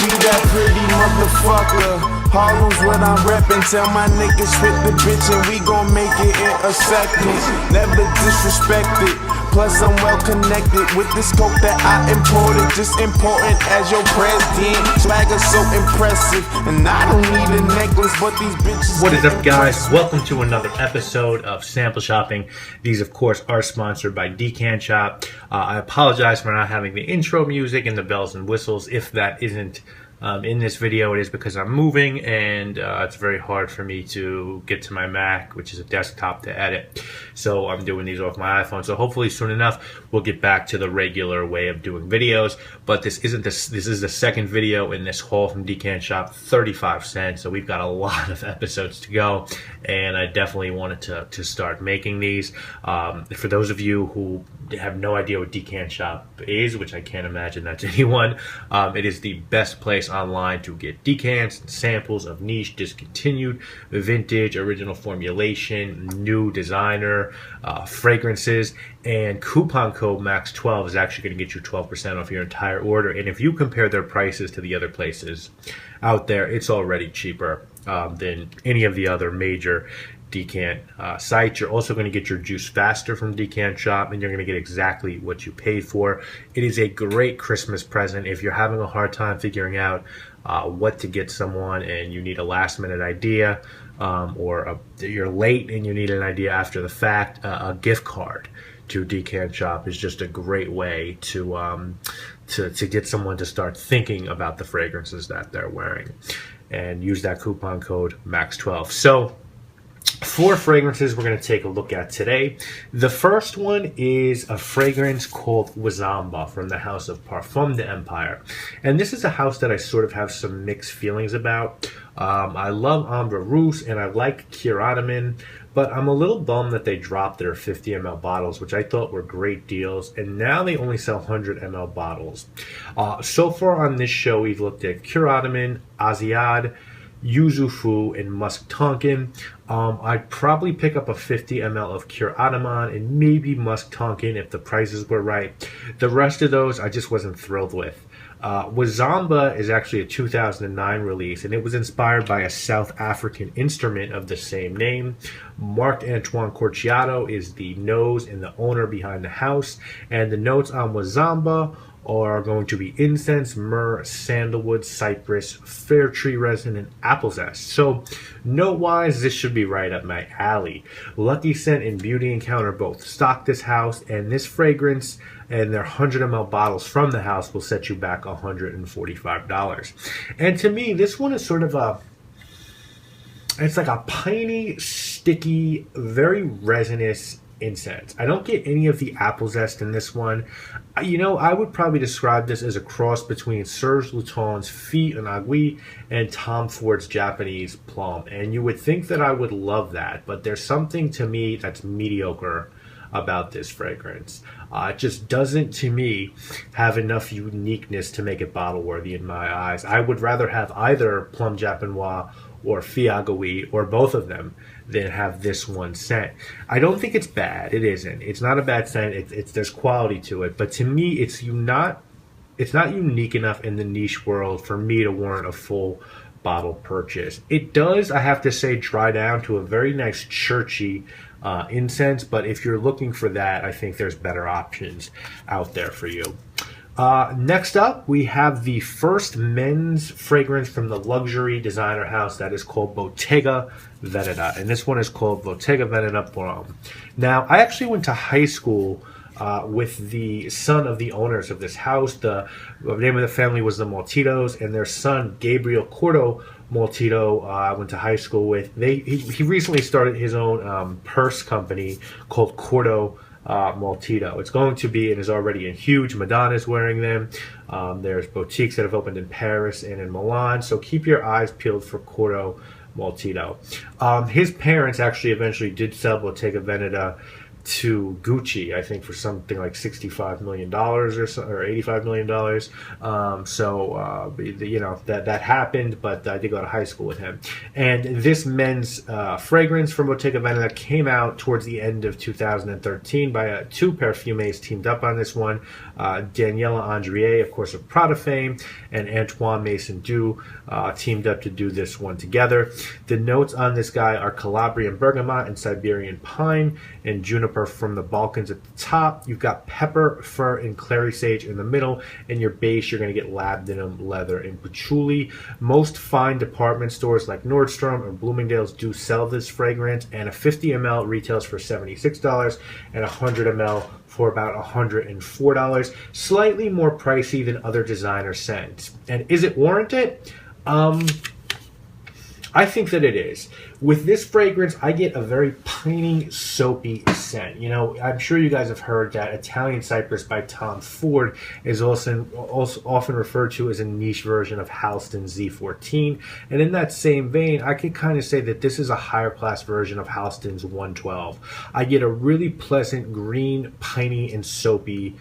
Be that pretty motherfucker. Harlem's what I'm reppin'. Tell my niggas hit the bitch and we gon' make it in a second. Never disrespected. Plus I'm well connected with this coke that I imported. Just important as your president. Swagger so impressive. And I don't need a necklace, but these bitches. What is up, guys? Welcome to another episode of Sample Shopping. These, of course, are sponsored by Decant Shop. I apologize for not having the intro music and the bells and whistles. If that isn't in this video, it is because I'm moving and it's very hard for me to get to my Mac, which is a desktop, to edit. So I'm doing these off my iPhone. So hopefully soon enough we'll get back to the regular way of doing videos. But this is the second video in this haul from Decant Shop, 35 cents. So we've got a lot of episodes to go, and I definitely wanted to start making these. For those of you who have no idea what Decant Shop is, which I can't imagine that's anyone, it is the best place online to get decants and samples of niche, discontinued, vintage, original formulation, new designer, fragrances, and coupon code MAX12 is actually going to get you 12% off your entire order. And if you compare their prices to the other places out there, it's already cheaper than any of the other major decant sites. You're also going to get your juice faster from Decant Shop, and you're going to get exactly what you paid for. It is a great Christmas present if you're having a hard time figuring out what to get someone and you need a last minute idea, or you're late and you need an idea after the fact. A gift card to Decant Shop is just a great way to get someone to start thinking about the fragrances that they're wearing, and use that coupon code MAX12. So 4 fragrances we're going to take a look at today. The first one is a fragrance called Wazamba from the house of Parfum de Empire. And this is a house that I sort of have some mixed feelings about. I love Ambre Rousse and I like Kilian, but I'm a little bummed that they dropped their 50 ml bottles, which I thought were great deals, and now they only sell 100 ml bottles. So far on this show, we've looked at Kilian, Asiad, Yuzu Fu, and Musk Tonkin. I'd probably pick up a 50 ml of Kilian and maybe Musk Tonkin if the prices were right. The rest of those I just wasn't thrilled with. Wazamba is actually a 2009 release, and it was inspired by a South African instrument of the same name. Marc-Antoine Corciato is the nose and the owner behind the house, and the notes on Wazamba are going to be incense, myrrh, sandalwood, cypress, fair tree resin, and apple zest. So note-wise, this should be right up my alley. Lucky Scent and Beauty Encounter both stock this house, and this fragrance and their 100 ml bottles from the house will set you back $145. And to me, this one is sort of it's like a piney, sticky, very resinous incense. I don't get any of the apple zest in this one. You know, I would probably describe this as a cross between Serge Lutens' Fille en Aiguille and Tom Ford's Japanese Plum. And you would think that I would love that, but there's something to me that's mediocre about this fragrance. It just doesn't, to me, have enough uniqueness to make it bottle worthy in my eyes. I would rather have either Plum Japanois or Fille Aiguille, or both of them, than have this one scent. I don't think it's bad. It isn't. It's not a bad scent. There's quality to it. But to me, it's not unique enough in the niche world for me to warrant a full bottle purchase. It does, I have to say, dry down to a very nice churchy incense. But if you're looking for that, I think there's better options out there for you. Next up, we have the first men's fragrance from the luxury designer house that is called Bottega Veneta, and this one is called Bottega Veneta Parfum. Now, I actually went to high school with the son of the owners of this house. The name of the family was the Maltitos, and their son, Gabriel Cordo Maltito, I went to high school with. He recently started his own purse company called Cordo Maltito. It's going to be, and is already in huge. Madonna's wearing them. There's boutiques that have opened in Paris and in Milan, so keep your eyes peeled for Cordo Maltito. His parents actually eventually did sell Bottega Veneta to Gucci, I think, for something like $65 million or $85 million. That happened, but I did go to high school with him. And this men's fragrance from Bottega Veneta came out towards the end of 2013 by two perfumes teamed up on this one. Daniela Andrier, of course, of Prada fame, and Antoine Maison Dew teamed up to do this one together. The notes on this guy are Calabrian bergamot and Siberian pine, and juniper from the Balkans at the top. You've got pepper, fir, and clary sage in the middle. In your base, you're going to get labdanum, leather, and patchouli. Most fine department stores like Nordstrom or Bloomingdale's do sell this fragrance, and a 50 ml retails for $76, and 100 ml for about $104. Slightly more pricey than other designer scents. And is it warranted? I think that it is. With this fragrance, I get a very piney, soapy scent. You know, I'm sure you guys have heard that Italian Cypress by Tom Ford is also often referred to as a niche version of Halston Z14. And in that same vein, I could kind of say that this is a higher class version of Halston's 112. I get a really pleasant green, piney, and soapy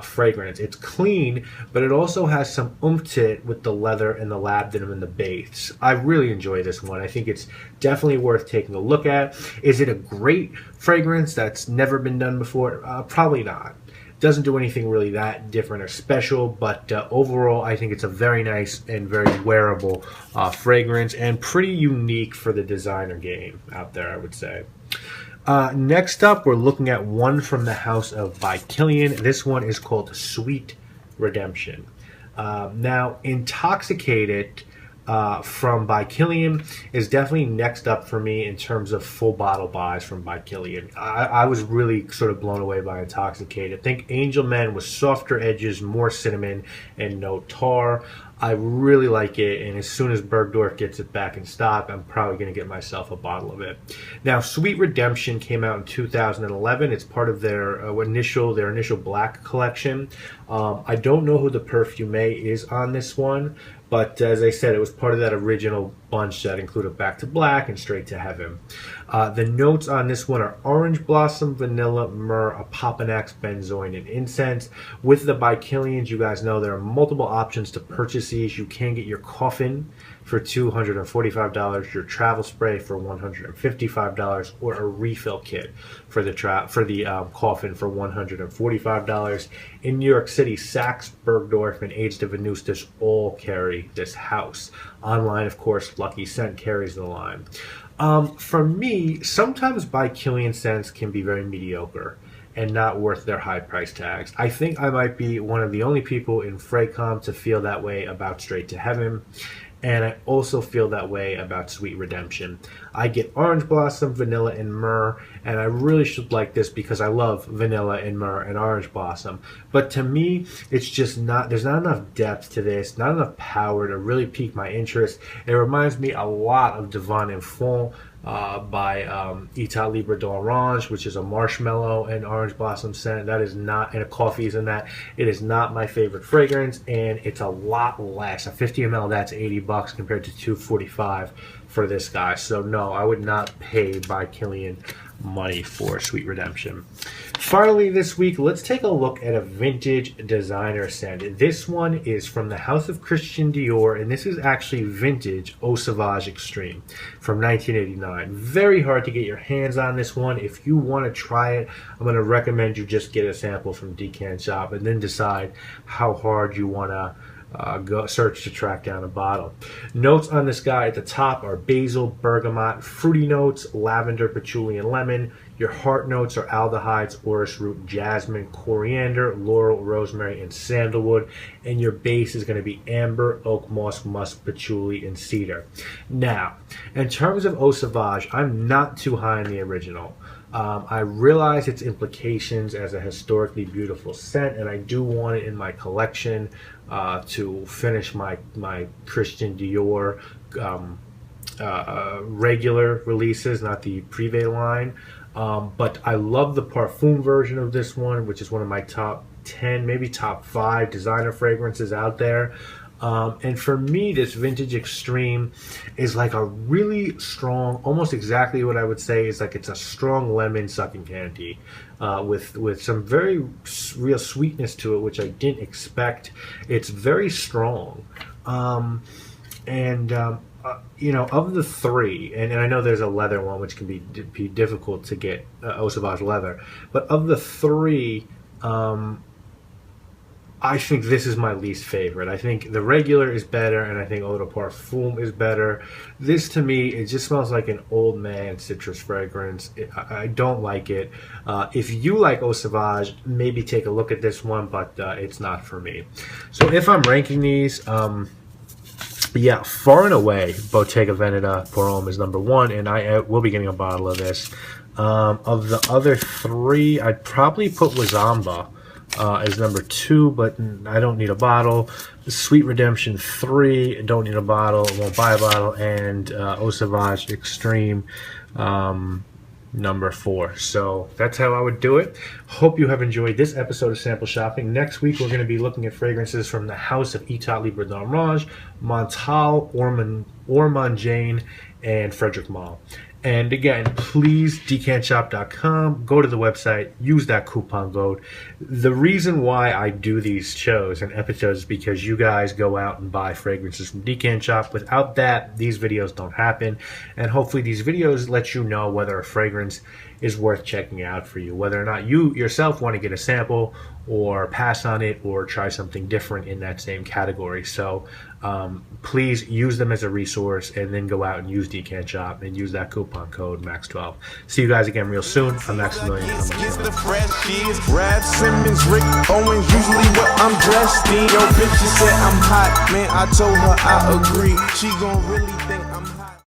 fragrance. It's clean, but it also has some oomph to it with the leather and the labdanum and the base. I really enjoy this one. I think it's definitely worth taking a look at. Is it a great fragrance that's never been done before? Probably not. Doesn't do anything really that different or special, but overall I think it's a very nice and very wearable fragrance, and pretty unique for the designer game out there, I would say. Next up, we're looking at one from the house of by Killian. This one is called Sweet Redemption. Now, Intoxicated from by Killian is definitely next up for me in terms of full bottle buys from by Killian. I was really sort of blown away by Intoxicated. I think Angel Men with softer edges, more cinnamon, and no tar. I really like it, and as soon as Bergdorf gets it back in stock, I'm probably going to get myself a bottle of it. Now, Sweet Redemption came out in 2011. It's part of their initial black collection. I don't know who the perfume is on this one, but as I said, it was part of that original bunch that included Back to Black and Straight to Heaven. The notes on this one are orange blossom, vanilla, myrrh, apopanax, benzoin, and incense. With the by Killians, you guys know there are multiple options to purchase these. You can get your coffin for $245, your travel spray for $155, or a refill kit for the coffin for $145. In New York City, Saks, Bergdorf, and Aids de Venustus all carry this house. Online, of course, Lucky Scent carries the line. For me, sometimes by Killian scents can be very mediocre and not worth their high price tags. I think I might be one of the only people in Fraycom to feel that way about Straight to Heaven, and I also feel that way about Sweet Redemption. I get orange blossom, vanilla, and myrrh, and I really should like this because I love vanilla and myrrh and orange blossom. But to me, it's just not, there's not enough depth to this, not enough power to really pique my interest. It reminds me a lot of Devant Enfant by Etat Libre d'Orange, which is a marshmallow and orange blossom scent. That is not, and a coffee is in that. It is not my favorite fragrance, and it's a lot less. A 50 ml, that's $80 compared to $245 for this guy. So no, I would not pay by Killian money for Sweet Redemption. Finally this week, let's take a look at a vintage designer scent. This one is from the house of Christian Dior, and this is actually vintage Eau Sauvage Extreme from 1989. Very hard to get your hands on this one. If you want to try it, I'm going to recommend you just get a sample from Decant Shop and then decide how hard you want to go search to track down a bottle. Notes on this guy at the top are basil, bergamot, fruity notes, lavender, patchouli, and lemon. Your heart notes are aldehydes, orris root, jasmine, coriander, laurel, rosemary, and sandalwood. And your base is going to be amber, oak moss, musk, patchouli, and cedar. Now, in terms of Eau Sauvage, I'm not too high on the original. I realize its implications as a historically beautiful scent, and I do want it in my collection to finish my Christian Dior regular releases, not the Privé line. But I love the Parfum version of this one, which is one of my top 10, maybe top 5 designer fragrances out there. And for me, this Vintage Extreme is like a really strong, almost exactly what I would say is like it's a strong lemon sucking candy with some very real sweetness to it, which I didn't expect. It's very strong. You know, of the three, and I know there's a leather one which can be difficult to get, Sauvage leather, but of the three, I think this is my least favorite. I think the regular is better, and I think Eau de Parfum is better. This, to me, it just smells like an old man citrus fragrance. I don't like it. If you like Eau Sauvage, maybe take a look at this one, but it's not for me. So if I'm ranking these, yeah, far and away, Bottega Veneta Homme is number one, and I will be getting a bottle of this. Of the other three, I'd probably put Wazamba as number two, but I don't need a bottle. Sweet Redemption 3, don't need a bottle, won't buy a bottle, and Eau Sauvage Extreme, number 4. So that's how I would do it. Hope you have enjoyed this episode of Sample Shopping. Next week, we're going to be looking at fragrances from the house of Italie Libre d'Orange, Montal, Ormond Jane, and Frederic Malle. And again, please, decantshop.com, go to the website, use that coupon code. The reason why I do these shows and episodes is because you guys go out and buy fragrances from Decant Shop. Without that, these videos don't happen. And hopefully these videos let you know whether a fragrance is worth checking out for you, whether or not you yourself want to get a sample or pass on it or try something different in that same category. So please use them as a resource, and then go out and use Decant Shop and use that coupon code MAX12. See you guys again real soon. I'm Maximilian. Brad Simmons, Rick Owens, usually what I'm dressed in. Yo, bitch, she said I'm hot, man. I told her I agree. She gon' really